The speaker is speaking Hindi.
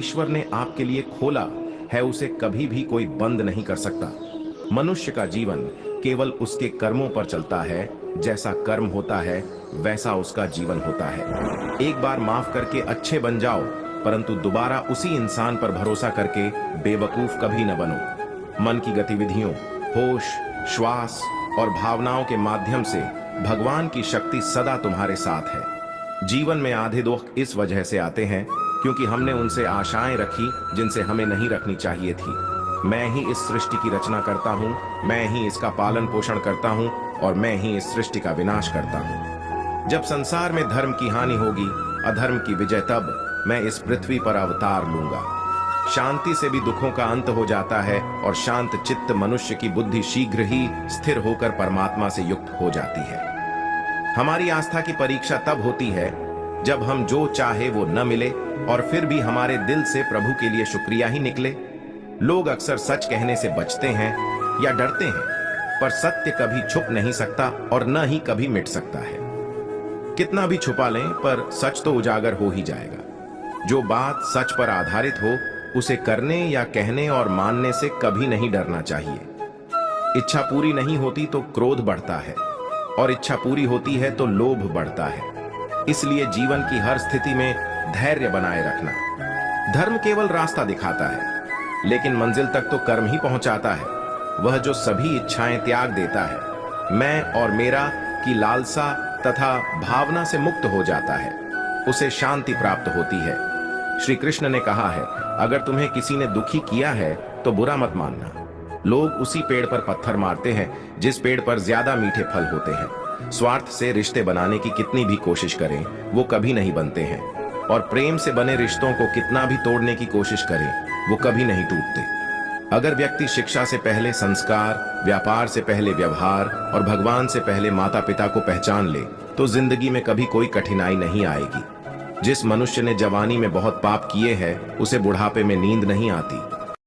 ईश्वर ने आपके लिए खोला है उसे कभी भी कोई बंद नहीं कर सकता। मनुष्य का जीवन केवल उसके कर्मों पर चलता है। जैसा कर्म होता है वैसा उसका जीवन होता है। एक बार माफ करके अच्छे बन जाओ, परंतु दोबारा उसी इंसान पर भरोसा करके बेवकूफ कभी न बनो। मन की गतिविधियों, होश, श्वास और भावनाओं के माध्यम से भगवान की शक्ति सदा तुम्हारे साथ है। जीवन में आधे दुख इस वजह से आते हैं क्योंकि हमने उनसे आशाएं रखी जिनसे हमें नहीं रखनी चाहिए थी। मैं ही इस सृष्टि की रचना करता हूँ, मैं ही इसका पालन पोषण करता हूँ और मैं ही इस सृष्टि का विनाश करता हूँ। जब संसार में धर्म की हानि होगी, अधर्म की विजय, तब मैं इस पृथ्वी पर अवतार लूंगा। शांति से भी दुखों का अंत हो जाता है और शांत चित्त मनुष्य की बुद्धि शीघ्र ही स्थिर होकर परमात्मा से युक्त हो जाती है। हमारी आस्था की परीक्षा तब होती है जब हम जो चाहे वो न मिले और फिर भी हमारे दिल से प्रभु के लिए शुक्रिया ही निकले। लोग अक्सर सच कहने से बचते हैं या डरते हैं, पर सत्य कभी छुप नहीं सकता और न ही कभी मिट सकता है। कितना भी छुपा लें पर सच तो उजागर हो ही जाएगा। जो बात सच पर आधारित हो उसे करने या कहने और मानने से कभी नहीं डरना चाहिए। इच्छा पूरी नहीं होती तो क्रोध बढ़ता है और इच्छा पूरी होती है तो लोभ बढ़ता है। इसलिए जीवन की हर स्थिति में धैर्य बनाए रखना। धर्म केवल रास्ता दिखाता है, लेकिन मंजिल तक तो कर्म ही पहुंचाता है। वह जो सभी इच्छाएं त्याग देता है, मैं और मेरा की लालसा तथा भावना से मुक्त हो जाता है, उसे शांति प्राप्त होती है। श्री कृष्ण ने कहा है, अगर तुम्हें किसी ने दुखी किया है तो बुरा मत मानना। लोग उसी पेड़ पर पत्थर मारते हैं जिस पेड़ पर ज्यादा मीठे फल होते हैं। स्वार्थ से रिश्ते बनाने की कितनी भी कोशिश करें वो कभी नहीं बनते हैं, और प्रेम से बने रिश्तों को कितना भी तोड़ने की कोशिश करें वो कभी नहीं टूटते। अगर व्यक्ति शिक्षा से पहले संस्कार, व्यापार से पहले व्यवहार और भगवान से पहले माता पिता को पहचान ले तो जिंदगी में कभी कोई कठिनाई नहीं आएगी। जिस मनुष्य ने जवानी में बहुत पाप किए हैं उसे बुढ़ापे में नींद नहीं आती।